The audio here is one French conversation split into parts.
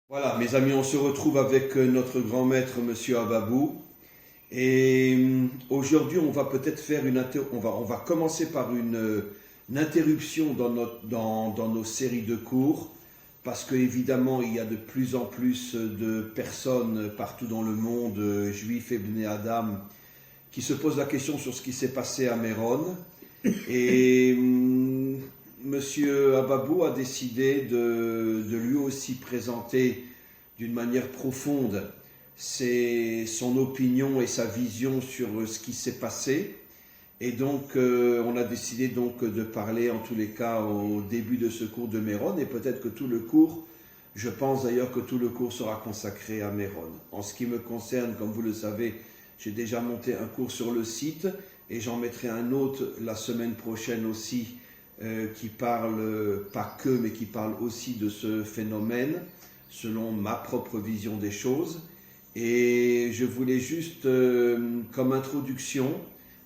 Voilà, mes amis, on se retrouve avec notre grand maître, Monsieur Ababou. Et aujourd'hui, on va peut-être faire on va commencer par une interruption dans nos séries de cours, parce que évidemment, il y a de plus en plus de personnes partout dans le monde, juifs et Bnei Adam, qui se posent la question sur ce qui s'est passé à Méron. Et Monsieur Ababou a décidé de lui aussi présenter d'une manière profonde son opinion et sa vision sur ce qui s'est passé. Et donc, on a décidé donc de parler en tous les cas au début de ce cours de Méron, et peut-être que tout le cours, je pense d'ailleurs que tout le cours sera consacré à Méron. En ce qui me concerne, comme vous le savez, j'ai déjà monté un cours sur le site, et j'en mettrai un autre la semaine prochaine aussi, qui parle, pas que, mais qui parle aussi de ce phénomène, selon ma propre vision des choses. Et je voulais juste, comme introduction,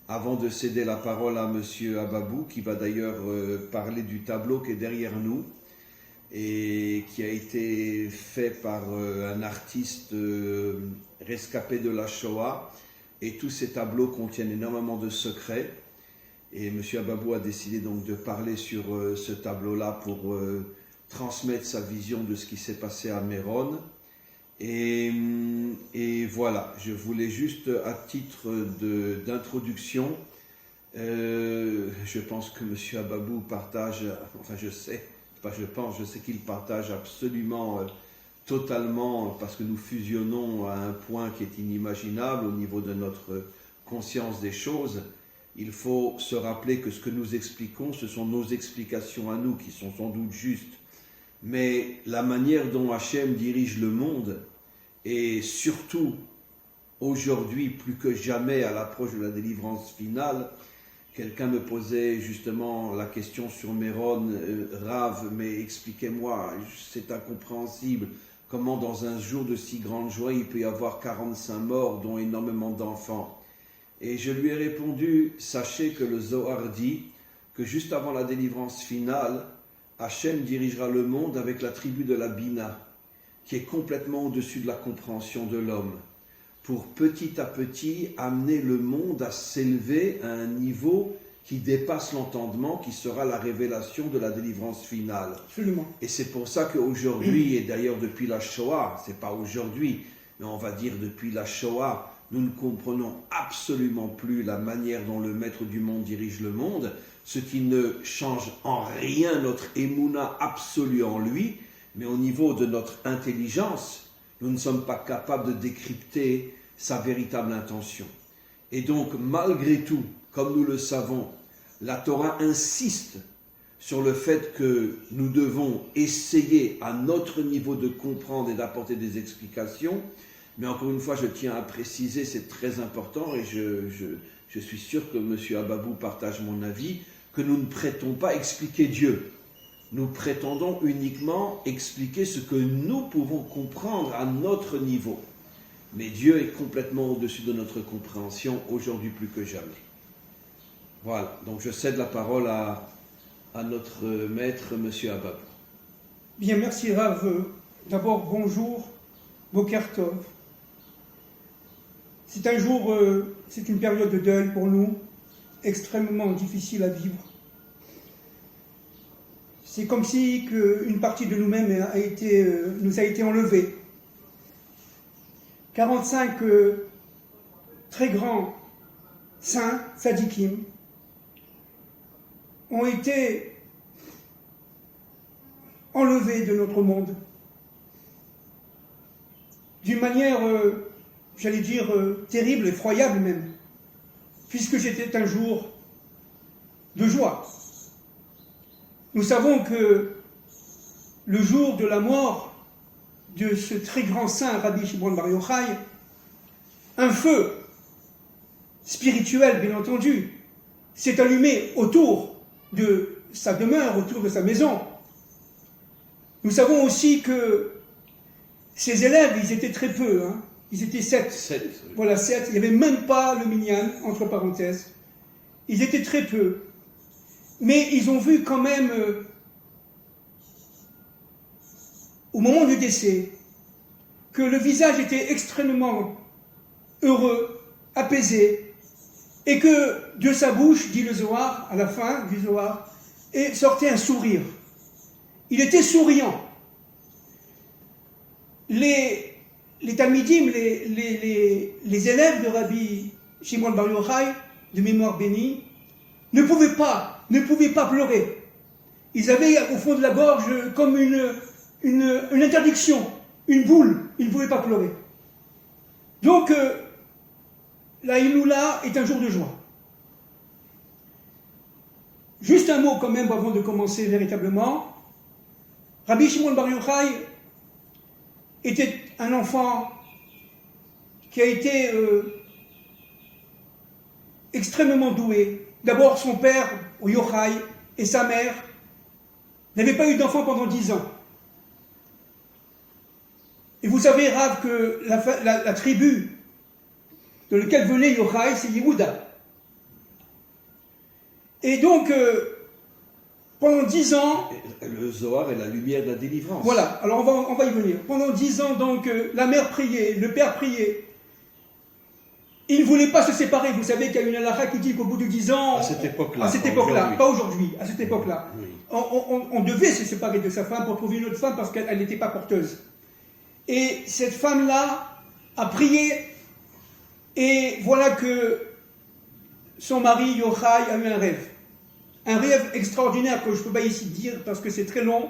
avant de céder la parole à Monsieur Ababou, qui va d'ailleurs parler du tableau qui est derrière nous, et qui a été fait par un artiste rescapé de la Shoah, et tous ces tableaux contiennent énormément de secrets. Et M. Ababou a décidé donc de parler sur ce tableau-là pour transmettre sa vision de ce qui s'est passé à Méron. Et voilà, je voulais juste à titre d'introduction, je pense que M. Ababou partage, enfin je sais qu'il partage absolument, totalement, parce que nous fusionnons à un point qui est inimaginable au niveau de notre conscience des choses. Il faut se rappeler que ce que nous expliquons, ce sont nos explications à nous qui sont sans doute justes. Mais la manière dont Hachem dirige le monde, et surtout aujourd'hui plus que jamais à l'approche de la délivrance finale, quelqu'un me posait justement la question sur Méron, Rav, mais expliquez-moi, c'est incompréhensible, comment dans un jour de si grande joie il peut y avoir 45 morts, dont énormément d'enfants. Et je lui ai répondu, sachez que le Zohar dit que juste avant la délivrance finale, Hachem dirigera le monde avec la tribu de la Bina, qui est complètement au-dessus de la compréhension de l'homme, pour petit à petit amener le monde à s'élever à un niveau qui dépasse l'entendement, qui sera la révélation de la délivrance finale. Absolument. Et c'est pour ça qu'aujourd'hui, et d'ailleurs depuis la Shoah, c'est pas aujourd'hui, mais on va dire depuis la Shoah, nous ne comprenons absolument plus la manière dont le maître du monde dirige le monde, ce qui ne change en rien notre émouna absolue en lui, mais au niveau de notre intelligence, nous ne sommes pas capables de décrypter sa véritable intention. Et donc, malgré tout, comme nous le savons, la Torah insiste sur le fait que nous devons essayer à notre niveau de comprendre et d'apporter des explications. Mais encore une fois, je tiens à préciser, c'est très important, et je suis sûr que M. Ababou partage mon avis, que nous ne prétendons pas expliquer Dieu. Nous prétendons uniquement expliquer ce que nous pouvons comprendre à notre niveau. Mais Dieu est complètement au-dessus de notre compréhension, aujourd'hui plus que jamais. Voilà, donc je cède la parole à notre maître, M. Ababou. Bien, merci Rav. D'abord, bonjour, Boker Tov. C'est un jour, c'est une période de deuil pour nous, extrêmement difficile à vivre. C'est comme si une partie de nous-mêmes nous a été enlevée. 45 très grands saints, tzadikim, ont été enlevés de notre monde d'une manière, j'allais dire, terrible, effroyable même, puisque c'était un jour de joie. Nous savons que le jour de la mort de ce très grand saint, Rabbi Shimon Bar Yochai, un feu spirituel, bien entendu, s'est allumé autour de sa demeure, autour de sa maison. Nous savons aussi que ses élèves, ils étaient très peu, hein. Ils étaient 7. 7. Oui. Voilà, 7. Il n'y avait même pas le minyan, entre parenthèses. Ils étaient très peu. Mais ils ont vu quand même, au moment du décès, que le visage était extrêmement heureux, apaisé, et que de sa bouche, dit le Zohar, à la fin du Zohar, et sortait un sourire. Il était souriant. Les Talmidim, les élèves de Rabbi Shimon Bar Yochai, de mémoire bénie, ne pouvaient pas pleurer. Ils avaient au fond de la gorge comme une interdiction, une boule. Ils ne pouvaient pas pleurer. Donc, la Hinoula est un jour de joie. Juste un mot quand même avant de commencer véritablement. Rabbi Shimon Bar Yochai était un enfant qui a été extrêmement doué. D'abord, son père, Yochai, et sa mère n'avaient pas eu d'enfant pendant 10 ans. Et vous savez, Rav, que la tribu de laquelle venait Yochai, c'est Yehuda. Et donc, pendant 10 ans... Le Zohar est la lumière de la délivrance. Voilà, alors on va y venir. Pendant 10 ans, donc, la mère priait, le père priait. Ils ne voulaient pas se séparer. Vous savez qu'il y a une halakha qui dit qu'au bout de 10 ans... À cette époque-là. À cette époque-là, pas aujourd'hui, à cette époque-là. Oui. On devait se séparer de sa femme pour trouver une autre femme parce qu'elle n'était pas porteuse. Et cette femme-là a prié, et voilà que son mari, Yochai, a eu un rêve. Un rêve extraordinaire que je ne peux pas ici dire parce que c'est très long.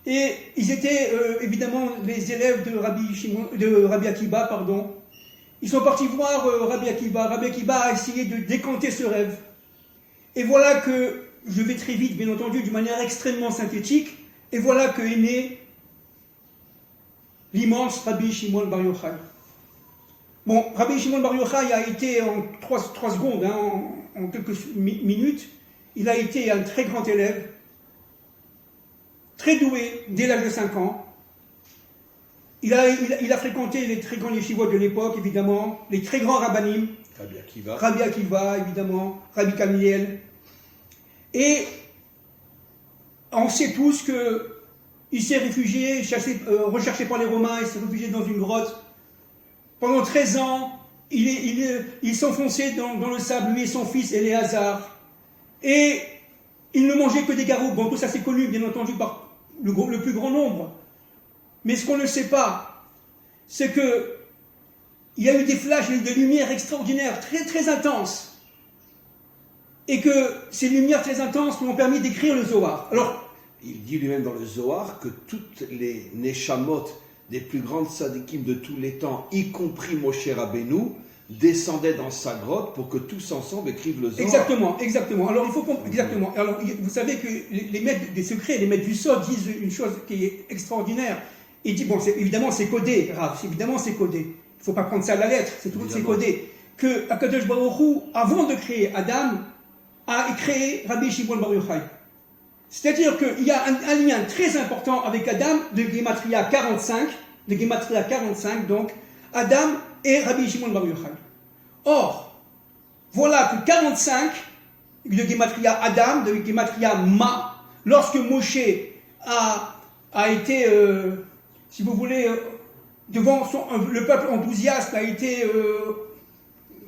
Et ils étaient évidemment les élèves de Rabbi Akiba, pardon. Ils sont partis voir Rabbi Akiba. Rabbi Akiba a essayé de décanter ce rêve. Et voilà que, je vais très vite, bien entendu, d'une manière extrêmement synthétique, et voilà que est né l'immense Rabbi Shimon Bar Yochai. Bon, Rabbi Shimon Bar Yochai a été en 3 secondes, en quelques minutes, il a été un très grand élève, très doué dès l'âge de 5 ans. Il a fréquenté les très grands yeshivot de l'époque, évidemment, les très grands rabbanim, Rabbi Akiva, évidemment, Rabbi Kamiel. Et on sait tous qu'il s'est réfugié, recherché par les Romains, il s'est réfugié dans une grotte. Pendant 13 ans, il s'enfonçait dans le sable, lui et son fils Éléazar. Et il ne mangeait que des garoubes. Bon, tout ça c'est connu, bien entendu, par le plus grand nombre. Mais ce qu'on ne sait pas, c'est que il y a eu des flashs de lumière extraordinaires, très très intenses. Et que ces lumières très intenses lui ont permis d'écrire le Zohar. Alors, il dit lui-même dans le Zohar que toutes les Neshamot des plus grandes sadikim de tous les temps, y compris Moshe Rabbeinu, descendaient dans sa grotte pour que tous ensemble écrivent le Zohar. Exactement. Alors, il faut comprendre. Exactement. Alors, vous savez que les maîtres des secrets, les maîtres du Sod disent une chose qui est extraordinaire. Ils disent, bon, évidemment, c'est codé, Rav, évidemment, c'est codé. Il ne faut pas prendre ça à la lettre, c'est codé. Que Akadosh Baruch Hu, avant de créer Adam, a créé Rabbi Shimon Bar Yochai. C'est-à-dire qu'il y a un lien très important avec Adam de Gematria 45, donc, Adam et Rabbi Shimon Bar Yochai. Or, voilà que 45, de Gematria Adam, de Gematria Ma, lorsque Moshe a été, si vous voulez, devant le peuple enthousiaste, a été...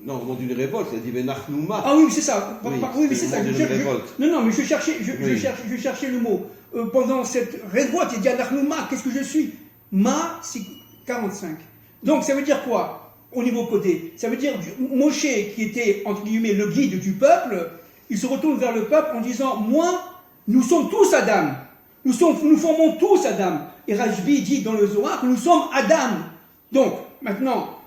Non, au moment d'une révolte, il a dit Benachnouma. Ah oui, c'est ça. Oui, mais c'est ça. Révolte. Non, mais je cherchais le mot. Pendant cette révolte, il dit Anachnouma, qu'est-ce que je suis? Ma, c'est 45. Donc, ça veut dire quoi au niveau codé? Ça veut dire Moshe, qui était, entre guillemets, le guide du peuple, il se retourne vers le peuple en disant, moi, nous sommes tous Adam. Nous formons tous Adam. Et Rajbi dit dans le Zohar que nous sommes Adam. Donc, maintenant,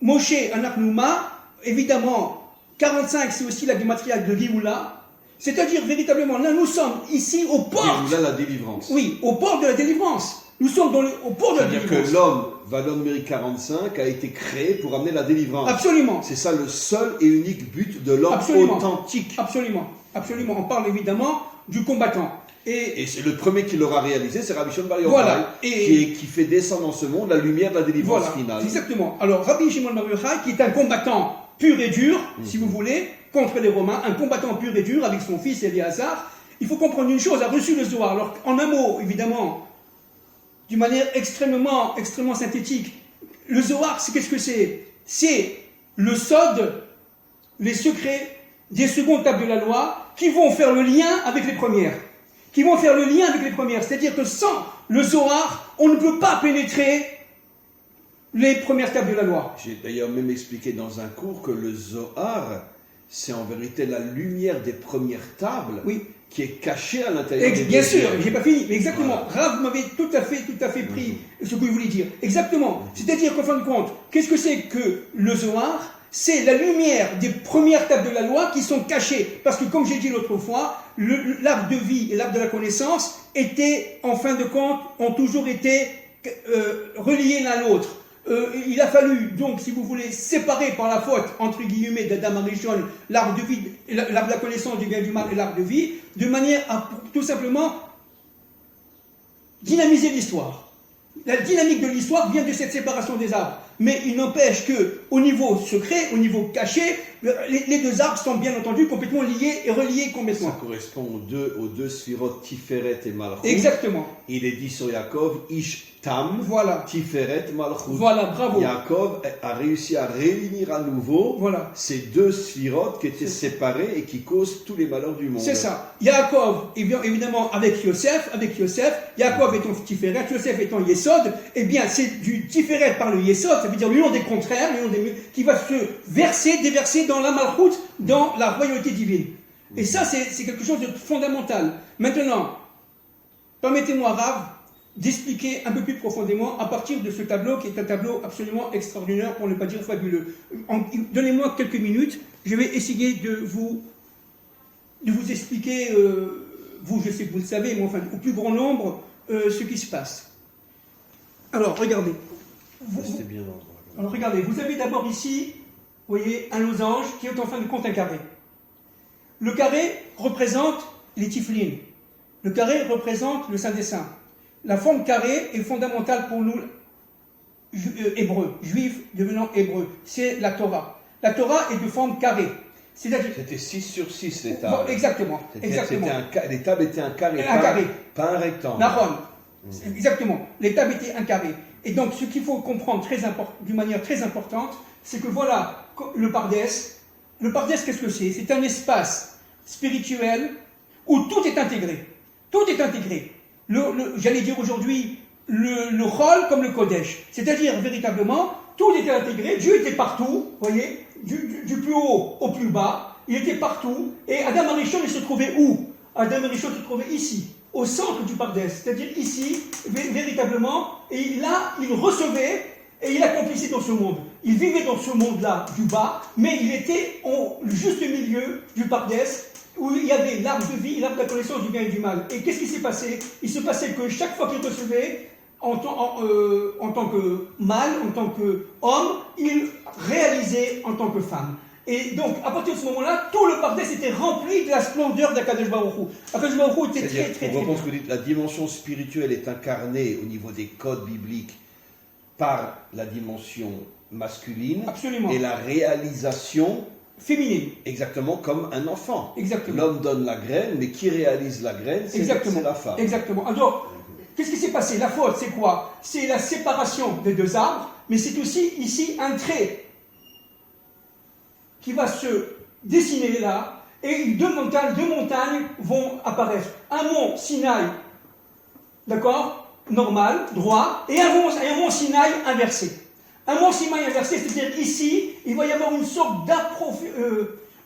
Moshe Anachnouma, évidemment, 45, c'est aussi la gématria de Géoula. C'est-à-dire, véritablement, là, nous sommes ici aux portes. Géoula, la délivrance. Oui, aux portes de la délivrance. Nous sommes aux portes de la délivrance. C'est-à-dire que l'homme, Valon Méri 45, a été créé pour amener la délivrance. Absolument. C'est ça le seul et unique but de l'homme authentique. Absolument. On parle évidemment du combattant. Et c'est le premier qui l'aura réalisé, c'est Rabbi Shimon Bar Yochai, voilà. qui fait descendre dans ce monde la lumière de la délivrance finale. Exactement. Alors, Rabbi Shimon Bar Yochai, qui est un combattant pur et dur, si vous voulez, contre les Romains, un combattant pur et dur avec son fils Éléazar, il faut comprendre une chose, a reçu le Zohar. Alors, en un mot, évidemment, d'une manière extrêmement synthétique. Le Zohar, qu'est-ce que c'est? C'est le sod, les secrets des secondes tables de la loi qui vont faire le lien avec les premières. C'est-à-dire que sans le Zohar, on ne peut pas pénétrer les premières tables de la loi. J'ai d'ailleurs même expliqué dans un cours que le Zohar, c'est en vérité la lumière des premières tables qui est cachée à l'intérieur des bien sûr, j'ai pas fini, mais exactement. Voilà. Rav m'avait tout à fait pris ce que je voulais dire. Exactement. C'est-à-dire qu'en fin de compte, qu'est-ce que c'est que le Zohar? C'est la lumière des premières tables de la loi qui sont cachées. Parce que comme j'ai dit l'autre fois, l'arbre de vie et l'arbre de la connaissance étaient, en fin de compte, ont toujours été reliés l'un à l'autre. Il a fallu, donc, si vous voulez, séparer par la faute, entre guillemets, d'Adam Arishon, l'arbre de vie, l'arbre de la connaissance du bien et du mal et l'arbre de vie, de manière à, tout simplement, dynamiser l'histoire. La dynamique de l'histoire vient de cette séparation des arbres. Mais il n'empêche qu'au niveau secret, au niveau caché, les deux arbres sont bien entendu complètement liés et reliés complètement. Ça correspond aux deux sphirot Tiferet et Malchut. Exactement. Il est dit sur Yaakov, Ish Tam, voilà. Tiferet, Malchut. Voilà, bravo. Yaakov a réussi à réunir à nouveau ces deux sphirotes qui étaient séparées et qui causent tous les malheurs du monde. C'est ça. Yaakov, évidemment, avec Yosef, Yaakov étant Tiferet, Yosef étant Yesod, eh bien, c'est du Tiferet par le Yesod, ça veut dire l'union des contraires, qui va se déverser dans la Malchut, dans la royauté divine. Et ça, c'est quelque chose de fondamental. Maintenant, permettez-moi, Rav, d'expliquer un peu plus profondément à partir de ce tableau qui est un tableau absolument extraordinaire, pour ne pas dire fabuleux. Donnez-moi quelques minutes, je vais essayer de vous expliquer, vous, je sais que vous le savez, mais enfin, au plus grand nombre, ce qui se passe. Alors, regardez. C'était bien l'endroit. Alors, regardez, vous avez d'abord ici, vous voyez, un losange qui est en fin de compte un carré. Le carré représente les tiflines. Le carré représente le Saint des Saints. La forme carrée est fondamentale pour nous, hébreux, juifs devenant hébreux. C'est la Torah. La Torah est de forme carrée. C'était 6 sur 6 les tables. Exactement. Les tables étaient un carré, pas un rectangle. Exactement. Les tables étaient un carré. Et donc, ce qu'il faut comprendre d'une manière très importante, c'est que voilà, le Pardès. Le Pardès, qu'est-ce que c'est? C'est un espace spirituel où tout est intégré. Tout est intégré. J'allais dire aujourd'hui, le Chol comme le Kodesh. C'est-à-dire, véritablement, tout était intégré. Dieu était partout, vous voyez, du plus haut au plus bas. Il était partout. Et Adam Arishon, il se trouvait où? Adam Arishon se trouvait ici, au centre du Pardès. C'est-à-dire ici, véritablement. Et là, il recevait et il accomplissait dans ce monde. Il vivait dans ce monde-là, du bas, mais il était au juste milieu du Pardès, où il y avait l'arbre de vie, l'arbre de la connaissance du bien et du mal. Et qu'est-ce qui s'est passé? Il se passait que chaque fois qu'il recevait, en tant que mâle, en tant qu'homme, il réalisait en tant que femme. Et donc, à partir de ce moment-là, tout le Pardès était rempli de la splendeur d'Akadosh Baruch Hu. Akadosh Baruch Hu était très on reprend ce que vous dites, la dimension spirituelle est incarnée au niveau des codes bibliques par la dimension masculine. Absolument. Et la réalisation féminine. Exactement comme un enfant. Exactement. L'homme donne la graine, mais qui réalise la graine, c'est la femme. Exactement. Alors, qu'est-ce qui s'est passé? La faute, c'est quoi? C'est la séparation des deux arbres, mais c'est aussi ici un trait qui va se dessiner là, et deux montagnes vont apparaître. Un mont Sinaï, d'accord, normal, droit, et un mont Sinaï inversé. Un mont Sinaï inversé, c'est-à-dire ici, il va y avoir une sorte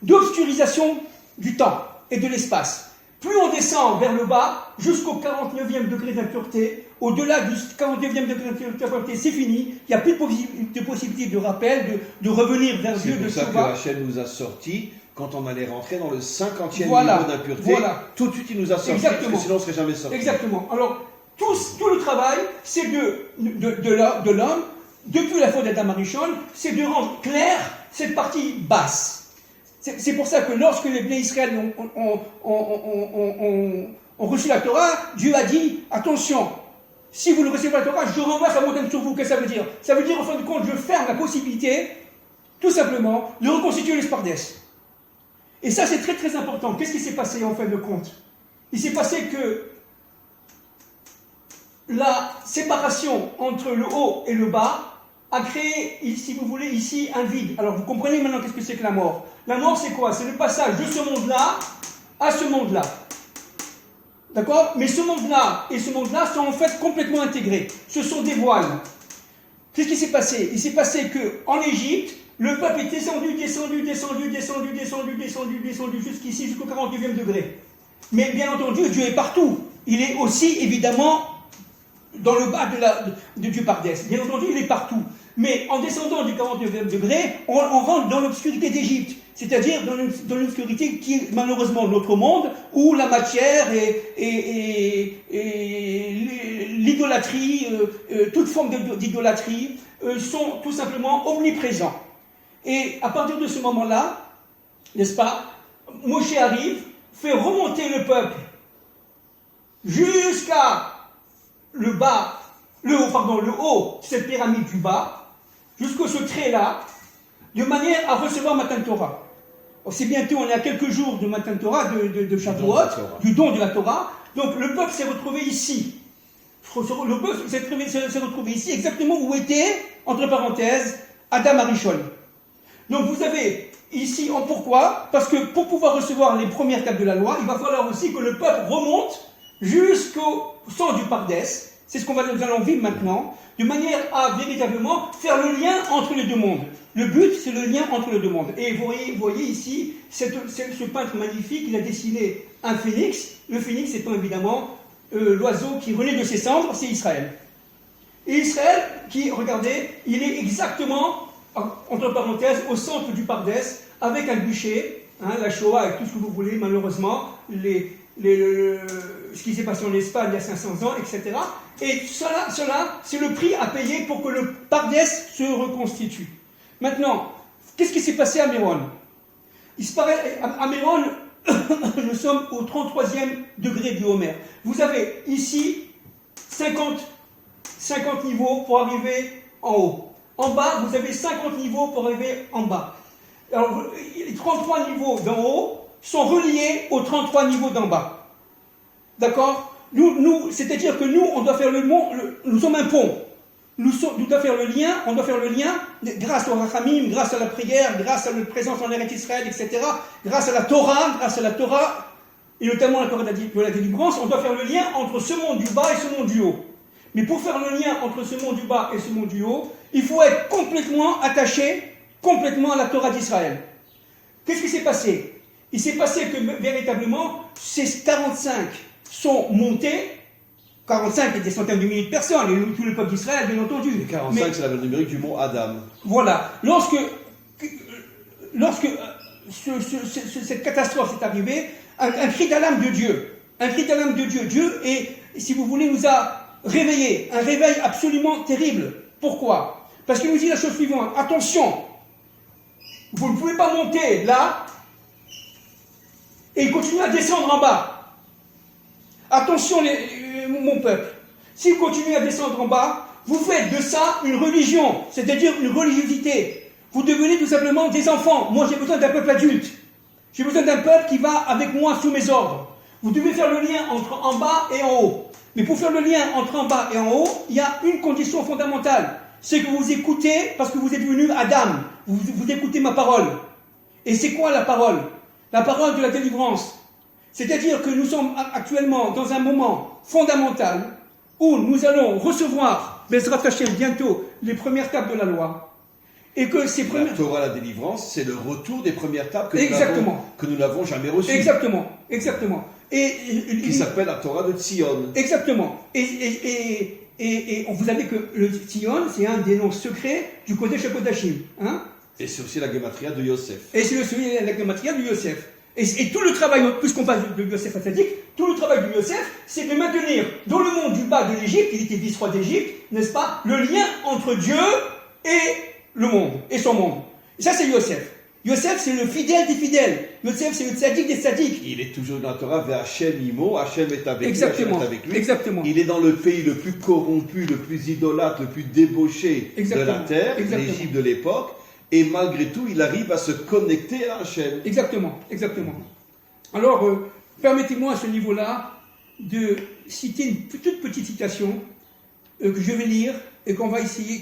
d'obscurisation du temps et de l'espace. Plus on descend vers le bas, jusqu'au 49e degré d'impureté, au-delà du 49e degré d'impureté, c'est fini, il n'y a plus de possibilité de rappel, de revenir vers Dieu. C'est pour ça que Hachem nous a sortis, quand on allait rentrer dans le 50e niveau d'impureté, tout de suite il nous a sortis, parce que sinon on ne serait jamais sorti. Exactement. Alors, tout le travail, c'est de l'homme, depuis la faute d'Adam Arishon, c'est de rendre clair cette partie basse. C'est pour ça que lorsque les Bnei Israël ont reçu la Torah, Dieu a dit, attention, si vous ne recevez pas la Torah, je renvoie sa montagne sur vous. Qu'est-ce que ça veut dire? Ça veut dire, en fin de compte, je ferme la possibilité, tout simplement, de reconstituer les Spardès. Et ça, c'est très très important. Qu'est-ce qui s'est passé en fin de compte? Il s'est passé que la séparation entre le haut et le bas a créé, si vous voulez, ici un vide. Alors vous comprenez maintenant qu'est-ce que c'est que la mort. La mort c'est quoi? C'est le passage de ce monde-là à ce monde-là. D'accord? Mais ce monde-là et ce monde-là sont en fait complètement intégrés. Ce sont des voiles. Qu'est-ce qui s'est passé? Il s'est passé qu'en Égypte, le peuple est descendu jusqu'ici, jusqu'au 49e degré. Mais bien entendu, Dieu est partout. Il est aussi, évidemment, dans le bas du Pardès. Bien entendu, il est partout. Mais en descendant du 49e degré, on rentre dans l'obscurité d'Égypte. C'est-à-dire dans l'obscurité qui est malheureusement notre monde, où la matière et l'idolâtrie, toute forme d'idolâtrie, sont tout simplement omniprésents. Et à partir de ce moment-là, n'est-ce pas, Moshe arrive, fait remonter le peuple jusqu'à le haut, cette pyramide du bas, jusqu'au ce trait-là, de manière à recevoir Matan Torah. C'est bientôt, on est à quelques jours de Matan Torah, de Shavuot, du don de la Torah. Donc le peuple s'est retrouvé ici. Le peuple s'est retrouvé ici, exactement où était, entre parenthèses, Adam Arishon. Donc vous avez ici, pourquoi? Parce que pour pouvoir recevoir les premières tables de la loi, il va falloir aussi que le peuple remonte jusqu'au centre du Pardès. C'est ce nous allons vivre maintenant, de manière à véritablement faire le lien entre les deux mondes. Le but, c'est le lien entre les deux mondes. Et vous voyez ici, ce peintre magnifique, il a dessiné un phénix. Le phénix étant évidemment l'oiseau qui renaît de ses cendres, c'est Israël. Et Israël, regardez, il est exactement, entre parenthèses, au centre du Pardès, avec un bûcher, la Shoah, avec tout ce que vous voulez, malheureusement, ce qui s'est passé en Espagne il y a 500 ans, etc. Et cela, c'est le prix à payer pour que le Pardès se reconstitue. Maintenant, qu'est-ce qui s'est passé à Méron? Il se paraît, à Méron, nous sommes au 33e degré du Homer. Vous avez ici 50 niveaux pour arriver en haut. En bas, vous avez 50 niveaux pour arriver en bas. Alors, les 33 niveaux d'en haut sont reliés aux 33 niveaux d'en bas. D'accord? C'est-à-dire que nous, on doit faire nous sommes un pont. On doit faire le lien, grâce au Rachamim, grâce à la prière, grâce à la présence en Eretz Israël, etc., grâce à la Torah, et notamment la Torah de la délivrance, on doit faire le lien entre ce monde du bas et ce monde du haut. Mais pour faire le lien entre ce monde du bas et ce monde du haut, il faut être complètement attaché, à la Torah d'Israël. Qu'est-ce qui s'est passé? Il s'est passé que véritablement, ces 45 sont montés. 45 et des centaines de milliers de personnes, et tout le peuple d'Israël, bien entendu. Et 45, c'est la valeur numérique du mot Adam. Voilà. Lorsque cette catastrophe est arrivée, un cri d'alarme de Dieu. Dieu, si vous voulez, nous a réveillés. Un réveil absolument terrible. Pourquoi? Parce qu'il nous dit la chose suivante. Attention, vous ne pouvez pas monter là et continuer à descendre en bas. Attention, mon peuple. Si vous continuez à descendre en bas, vous faites de ça une religion, c'est-à-dire une religiosité. Vous devenez tout simplement des enfants. Moi, j'ai besoin d'un peuple adulte. J'ai besoin d'un peuple qui va avec moi sous mes ordres. Vous devez faire le lien entre en bas et en haut. Mais pour faire le lien entre en bas et en haut, il y a une condition fondamentale. C'est que vous écoutez parce que vous êtes venu Adam. Vous écoutez ma parole. Et c'est quoi la parole? La parole de la délivrance. C'est-à-dire que nous sommes actuellement dans un moment fondamental où nous allons recevoir, Bezrat Hashem, bientôt, les premières tables de la loi. Et que ces premières... La Torah, la délivrance, c'est le retour des premières tables que nous n'avons jamais reçues. Exactement. Qui s'appelle la Torah de Tzion. Exactement. Et vous savez que le Tzion, c'est un des noms secrets du Kodesh HaKodashim. Et c'est aussi la Gematria de Yosef. Et c'est aussi la Gematria de Yosef. Et tout le travail, puisqu'on parle de Yosef Hatzadik, tout le travail de Yosef, c'est de maintenir dans le monde du bas de l'Égypte, il était vice-roi d'Égypte, n'est-ce pas, le lien entre Dieu et le monde, et son monde. Et ça, c'est Yosef. Yosef, c'est le fidèle des fidèles. Yosef, c'est le tzaddik des tzaddiks. Il est toujours dans la Torah, vers Hachem Imo, Hachem est avec Exactement. lui, Hachem est avec lui. Exactement. Il est dans le pays le plus corrompu, le plus idolâtre, le plus débauché de la terre, l'Égypte de l'époque. Et malgré tout, il arrive à se connecter à Hachem. Exactement. Alors, permettez-moi à ce niveau-là de citer une toute petite citation que je vais lire et qu'on va essayer,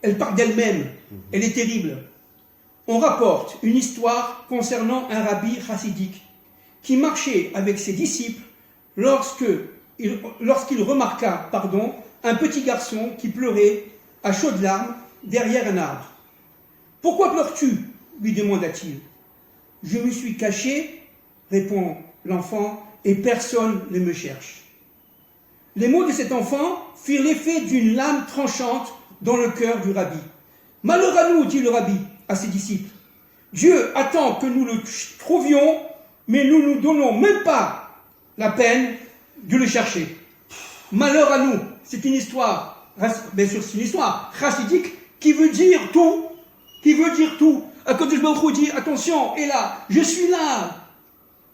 elle parle d'elle-même, elle est terrible. On rapporte une histoire concernant un rabbi chassidique qui marchait avec ses disciples lorsqu'il remarqua un petit garçon qui pleurait à chaudes larmes derrière un arbre. « Pourquoi pleures-tu » lui demanda-t-il. « Je me suis caché, répond l'enfant, et personne ne me cherche. » Les mots de cet enfant firent l'effet d'une lame tranchante dans le cœur du rabbi. « Malheur à nous, dit le rabbi à ses disciples. Dieu attend que nous le trouvions, mais nous ne nous donnons même pas la peine de le chercher. Malheur à nous. C'est une histoire, bien sûr, c'est une histoire chassidique qui veut dire tout. Akadosh Baruch Hu dit, attention, et là, je suis là.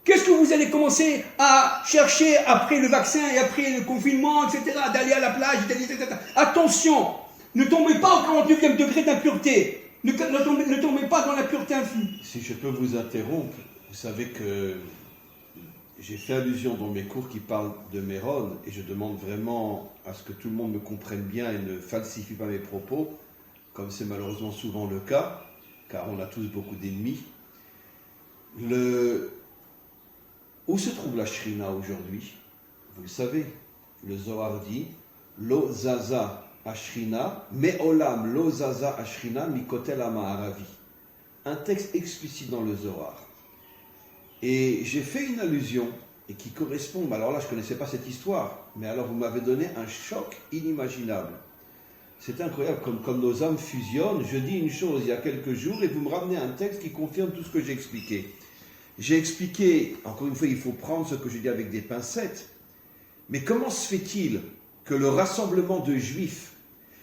Qu'est-ce que vous allez commencer à chercher après le vaccin et après le confinement, etc., d'aller à la plage, etc. Attention, ne tombez pas au 49e degré d'impureté. Ne tombez pas dans la pureté infinie. Si je peux vous interrompre, vous savez que j'ai fait allusion dans mes cours qui parlent de Méron, et je demande vraiment à ce que tout le monde me comprenne bien et ne falsifie pas mes propos, comme c'est malheureusement souvent le cas, car on a tous beaucoup d'ennemis. Où se trouve la Shrina aujourd'hui? Vous le savez, le Zohar dit « Lo zaza ashrina, me'olam lo zaza ashrina mikotel ha'ma'aravi » un texte explicite dans le Zohar. Et j'ai fait une allusion, et qui correspond, alors là je ne connaissais pas cette histoire, mais alors vous m'avez donné un choc inimaginable. C'est incroyable, comme nos âmes fusionnent. Je dis une chose il y a quelques jours, et vous me ramenez un texte qui confirme tout ce que j'ai expliqué. J'ai expliqué, encore une fois, il faut prendre ce que je dis avec des pincettes, mais comment se fait-il que le rassemblement de juifs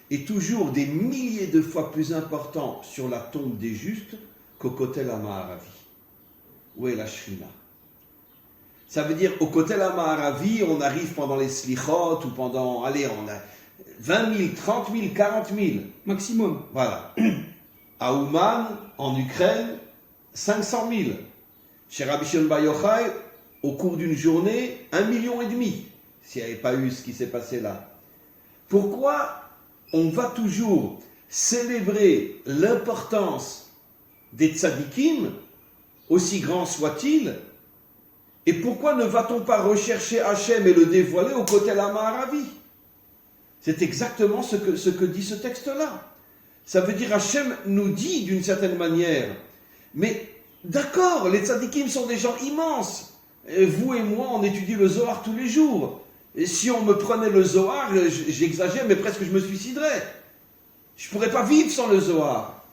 est toujours des milliers de fois plus important sur la tombe des justes qu'au Kotel HaMa'aravi? Où est la Shrina? Ça veut dire, au Kotel HaMa'aravi, on arrive pendant les slichot, ou pendant, allez, on a 20 000, 30 000, 40 000. Maximum. Voilà. À Ouman, en Ukraine, 500 000. Chez Rabbi Shimon Bar Yochai, au cours d'une journée, 1,5 million, s'il n'y avait pas eu ce qui s'est passé là. Pourquoi on va toujours célébrer l'importance des tzadikim, aussi grand soit-il, et pourquoi ne va-t-on pas rechercher Hachem et le dévoiler au Kotel HaMa'aravi? C'est exactement ce que dit ce texte-là. Ça veut dire Hachem nous dit d'une certaine manière, mais d'accord, les tzadikim sont des gens immenses. Et vous et moi, on étudie le Zohar tous les jours. Et si on me prenait le Zohar, j'exagère, mais presque je me suiciderais. Je ne pourrais pas vivre sans le Zohar.